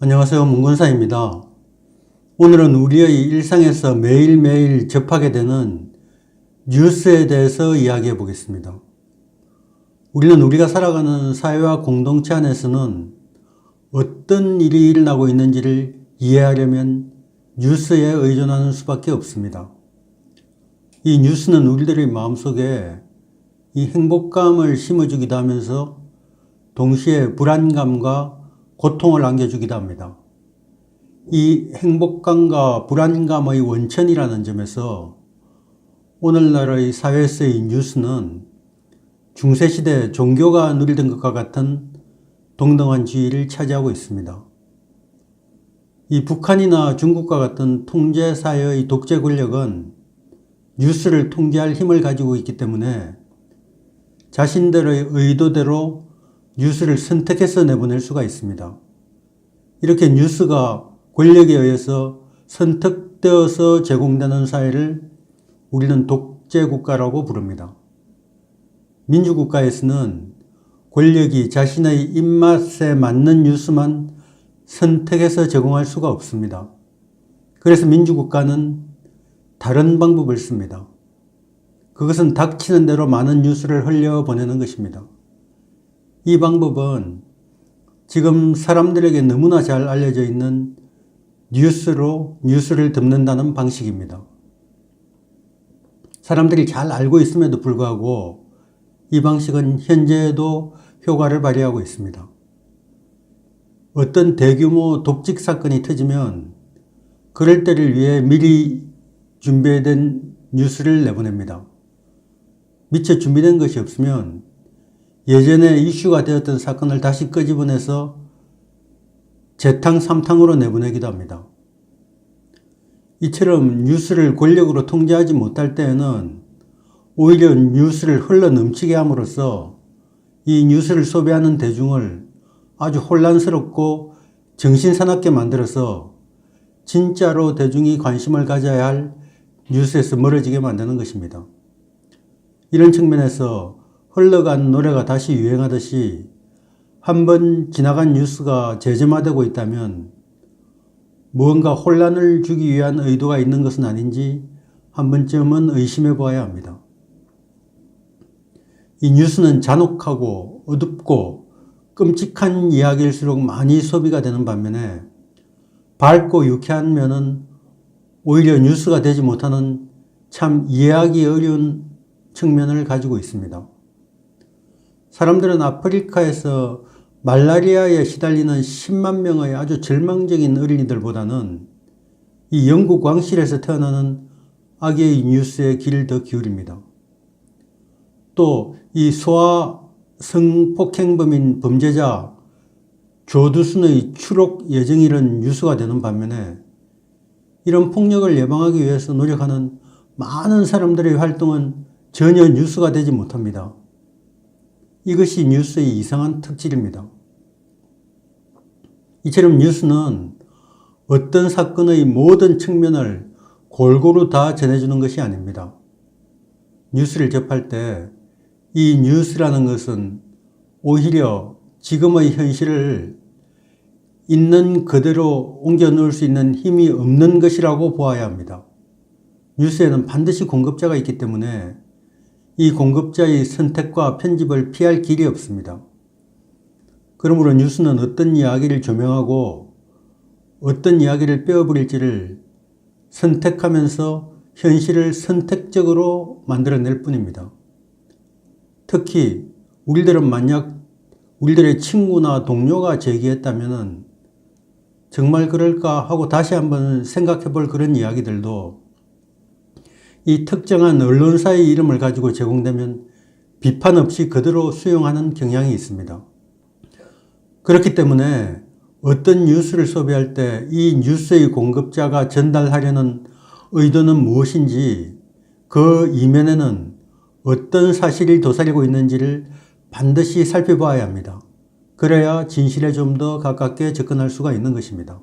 안녕하세요. 문근사입니다. 오늘은 우리의 일상에서 매일매일 접하게 되는 뉴스에 대해서 이야기해 보겠습니다. 우리가 살아가는 사회와 공동체 안에서는 어떤 일이 일어나고 있는지를 이해하려면 뉴스에 의존하는 수밖에 없습니다. 이 뉴스는 우리들의 마음속에 이 행복감을 심어주기도 하면서 동시에 불안감과 고통을 안겨주기도 합니다. 이 행복감과 불안감의 원천이라는 점에서 오늘날의 사회에서의 뉴스는 중세시대 종교가 누리던 것과 같은 동등한 지위를 차지하고 있습니다. 이 북한이나 중국과 같은 통제사회의 독재 권력은 뉴스를 통제할 힘을 가지고 있기 때문에 자신들의 의도대로 뉴스를 선택해서 내보낼 수가 있습니다. 이렇게 뉴스가 권력에 의해서 선택되어서 제공되는 사회를 우리는 독재국가라고 부릅니다. 민주국가에서는 권력이 자신의 입맛에 맞는 뉴스만 선택해서 제공할 수가 없습니다. 그래서 민주국가는 다른 방법을 씁니다. 그것은 닥치는 대로 많은 뉴스를 흘려보내는 것입니다. 이 방법은 지금 사람들에게 너무나 잘 알려져 있는 뉴스로 뉴스를 듣는다는 방식입니다. 사람들이 잘 알고 있음에도 불구하고 이 방식은 현재에도 효과를 발휘하고 있습니다. 어떤 대규모 독직 사건이 터지면 그럴 때를 위해 미리 준비된 뉴스를 내보냅니다. 미처 준비된 것이 없으면 예전에 이슈가 되었던 사건을 다시 끄집어내서 재탕 삼탕으로 내보내기도 합니다. 이처럼 뉴스를 권력으로 통제하지 못할 때에는 오히려 뉴스를 흘러 넘치게 함으로써 이 뉴스를 소비하는 대중을 아주 혼란스럽고 정신사납게 만들어서 진짜로 대중이 관심을 가져야 할 뉴스에서 멀어지게 만드는 것입니다. 이런 측면에서 흘러간 노래가 다시 유행하듯이 한번 지나간 뉴스가 재점화되고 있다면 무언가 혼란을 주기 위한 의도가 있는 것은 아닌지 한 번쯤은 의심해 보아야 합니다. 이 뉴스는 잔혹하고 어둡고 끔찍한 이야기일수록 많이 소비가 되는 반면에 밝고 유쾌한 면은 오히려 뉴스가 되지 못하는 참 이해하기 어려운 측면을 가지고 있습니다. 사람들은 아프리카에서 말라리아에 시달리는 10만 명의 아주 절망적인 어린이들보다는 이 영국 왕실에서 태어나는 아기의 뉴스에 귀를 더 기울입니다. 또 이 소아 성폭행범인 범죄자 조두순의 추록 예정일은 뉴스가 되는 반면에 이런 폭력을 예방하기 위해서 노력하는 많은 사람들의 활동은 전혀 뉴스가 되지 못합니다. 이것이 뉴스의 이상한 특질입니다. 이처럼 뉴스는 어떤 사건의 모든 측면을 골고루 다 전해주는 것이 아닙니다. 뉴스를 접할 때 이 뉴스라는 것은 오히려 지금의 현실을 있는 그대로 옮겨 놓을 수 있는 힘이 없는 것이라고 보아야 합니다. 뉴스에는 반드시 공급자가 있기 때문에 이 공급자의 선택과 편집을 피할 길이 없습니다. 그러므로 뉴스는 어떤 이야기를 조명하고 어떤 이야기를 빼어버릴지를 선택하면서 현실을 선택적으로 만들어낼 뿐입니다. 특히 우리들은 만약 우리들의 친구나 동료가 제기했다면 정말 그럴까 하고 다시 한번 생각해 볼 그런 이야기들도 이 특정한 언론사의 이름을 가지고 제공되면 비판 없이 그대로 수용하는 경향이 있습니다. 그렇기 때문에 어떤 뉴스를 소비할 때 이 뉴스의 공급자가 전달하려는 의도는 무엇인지 그 이면에는 어떤 사실이 도사리고 있는지를 반드시 살펴봐야 합니다. 그래야 진실에 좀 더 가깝게 접근할 수가 있는 것입니다.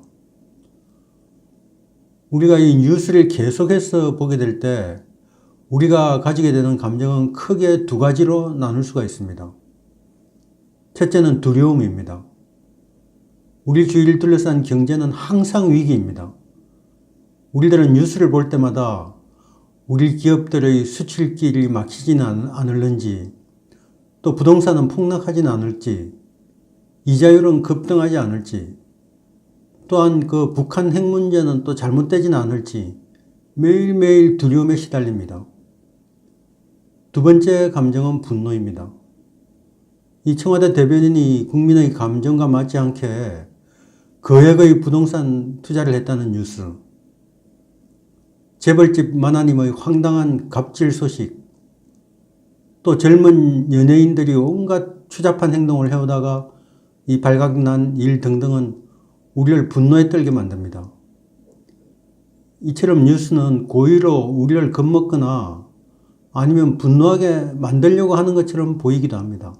우리가 이 뉴스를 계속해서 보게 될 때 우리가 가지게 되는 감정은 크게 두 가지로 나눌 수가 있습니다. 첫째는 두려움입니다. 우리 주위를 둘러싼 경제는 항상 위기입니다. 우리들은 뉴스를 볼 때마다 우리 기업들의 수출길이 막히지는 않을는지, 또 부동산은 폭락하지는 않을지, 이자율은 급등하지 않을지, 또한 그 북한 핵 문제는 또 잘못되지는 않을지 매일매일 두려움에 시달립니다. 두 번째 감정은 분노입니다. 이 청와대 대변인이 국민의 감정과 맞지 않게 거액의 부동산 투자를 했다는 뉴스, 재벌집 만화님의 황당한 갑질 소식, 또 젊은 연예인들이 온갖 추잡한 행동을 해오다가 이 발각난 일 등등은 우리를 분노에 떨게 만듭니다. 이처럼 뉴스는 고의로 우리를 겁먹거나 아니면 분노하게 만들려고 하는 것처럼 보이기도 합니다.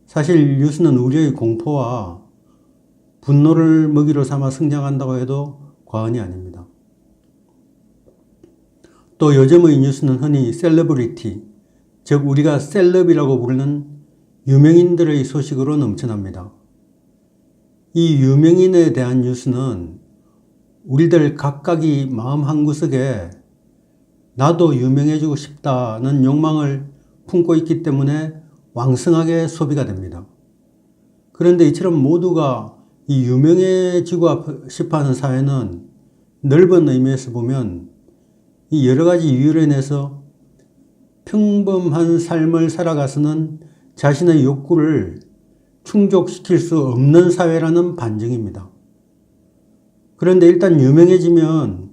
사실 뉴스는 우리의 공포와 분노를 먹이로 삼아 성장한다고 해도 과언이 아닙니다. 또 요즘의 뉴스는 흔히 셀러브리티, 즉 우리가 셀럽이라고 부르는 유명인들의 소식으로 넘쳐납니다. 이 유명인에 대한 뉴스는 우리들 각각이 마음 한구석에 나도 유명해지고 싶다는 욕망을 품고 있기 때문에 왕성하게 소비가 됩니다. 그런데 이처럼 모두가 이 유명해지고 싶어하는 사회는 넓은 의미에서 보면 이 여러 가지 이유로 인해서 평범한 삶을 살아가서는 자신의 욕구를 충족시킬 수 없는 사회라는 반증입니다. 그런데 일단 유명해지면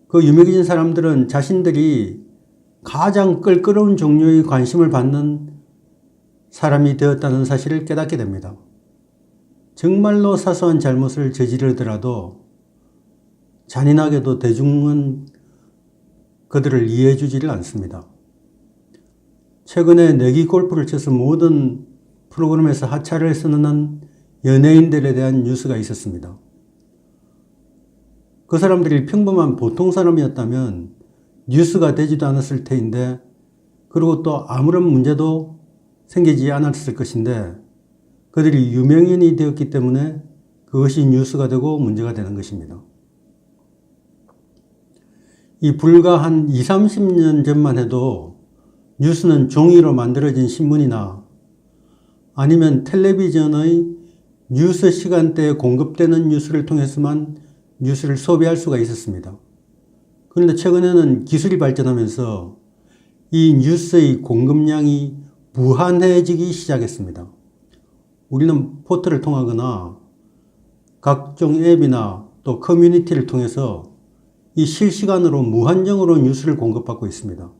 그 유명해진 사람들은 자신들이 가장 껄끄러운 종류의 관심을 받는 사람이 되었다는 사실을 깨닫게 됩니다. 정말로 사소한 잘못을 저지르더라도 잔인하게도 대중은 그들을 이해해 주지를 않습니다. 최근에 내기 골프를 쳐서 모든 프로그램에서 하차를 선언한 연예인들에 대한 뉴스가 있었습니다. 그 사람들이 평범한 보통 사람이었다면 뉴스가 되지도 않았을 테인데, 그리고 또 아무런 문제도 생기지 않았을 것인데 그들이 유명인이 되었기 때문에 그것이 뉴스가 되고 문제가 되는 것입니다. 이 불과 한 20, 30년 전만 해도 뉴스는 종이로 만들어진 신문이나 아니면 텔레비전의 뉴스 시간대에 공급되는 뉴스를 통해서만 뉴스를 소비할 수가 있었습니다. 그런데 최근에는 기술이 발전하면서 이 뉴스의 공급량이 무한해지기 시작했습니다. 우리는 포털을 통하거나 각종 앱이나 또 커뮤니티를 통해서 이 실시간으로 무한정으로 뉴스를 공급받고 있습니다.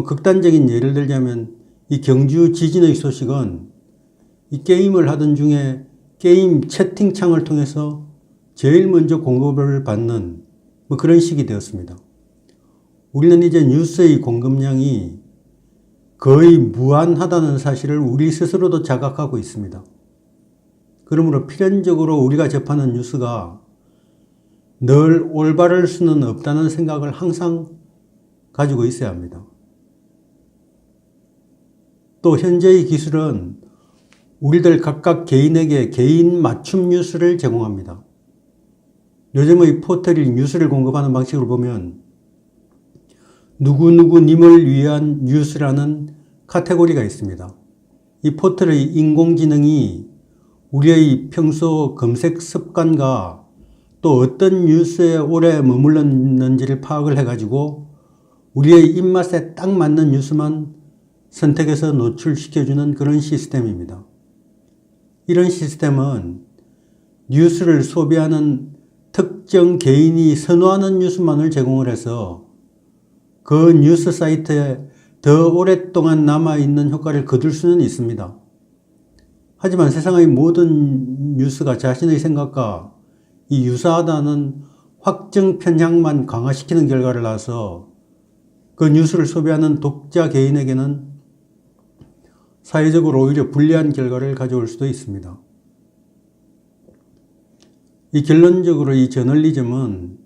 극단적인 예를 들자면 이 경주 지진의 소식은 이 게임을 하던 중에 게임 채팅창을 통해서 제일 먼저 공급을 받는 그런 식이 되었습니다. 우리는 이제 뉴스의 공급량이 거의 무한하다는 사실을 우리 스스로도 자각하고 있습니다. 그러므로 필연적으로 우리가 접하는 뉴스가 늘 올바를 수는 없다는 생각을 항상 가지고 있어야 합니다. 또 현재의 기술은 우리들 각각 개인에게 개인 맞춤 뉴스를 제공합니다. 요즘의 포털이 뉴스를 공급하는 방식을 보면 누구누구님을 위한 뉴스라는 카테고리가 있습니다. 이 포털의 인공지능이 우리의 평소 검색 습관과 또 어떤 뉴스에 오래 머물렀는지를 파악을 해가지고 우리의 입맛에 딱 맞는 뉴스만 선택해서 노출시켜주는 그런 시스템입니다. 이런 시스템은 뉴스를 소비하는 특정 개인이 선호하는 뉴스만을 제공을 해서 그 뉴스 사이트에 더 오랫동안 남아있는 효과를 거둘 수는 있습니다. 하지만 세상의 모든 뉴스가 자신의 생각과 이 유사하다는 확정 편향만 강화시키는 결과를 낳아서 그 뉴스를 소비하는 독자 개인에게는 사회적으로 오히려 불리한 결과를 가져올 수도 있습니다. 이 결론적으로 이 저널리즘은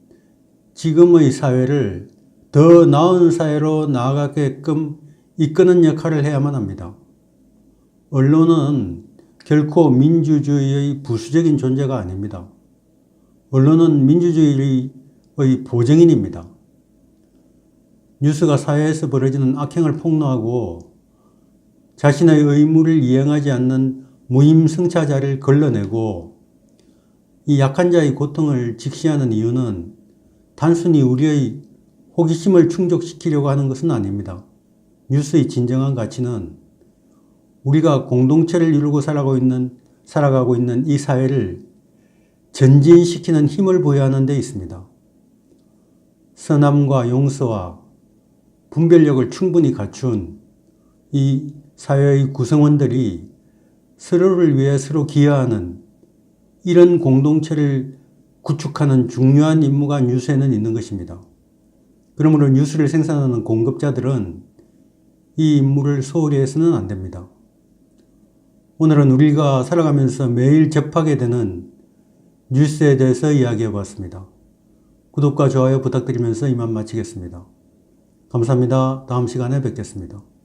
지금의 사회를 더 나은 사회로 나아가게끔 이끄는 역할을 해야만 합니다. 언론은 결코 민주주의의 부수적인 존재가 아닙니다. 언론은 민주주의의 보증인입니다. 뉴스가 사회에서 벌어지는 악행을 폭로하고 자신의 의무를 이행하지 않는 무임승차자를 걸러내고 이 약한 자의 고통을 직시하는 이유는 단순히 우리의 호기심을 충족시키려고 하는 것은 아닙니다. 뉴스의 진정한 가치는 우리가 공동체를 이루고 살아가고 있는 이 사회를 전진시키는 힘을 부여하는 데 있습니다. 선함과 용서와 분별력을 충분히 갖춘 이 사회의 구성원들이 서로를 위해 서로 기여하는 이런 공동체를 구축하는 중요한 임무가 뉴스에는 있는 것입니다. 그러므로 뉴스를 생산하는 공급자들은 이 임무를 소홀히 해서는 안 됩니다. 오늘은 우리가 살아가면서 매일 접하게 되는 뉴스에 대해서 이야기해 봤습니다. 구독과 좋아요 부탁드리면서 이만 마치겠습니다. 감사합니다. 다음 시간에 뵙겠습니다.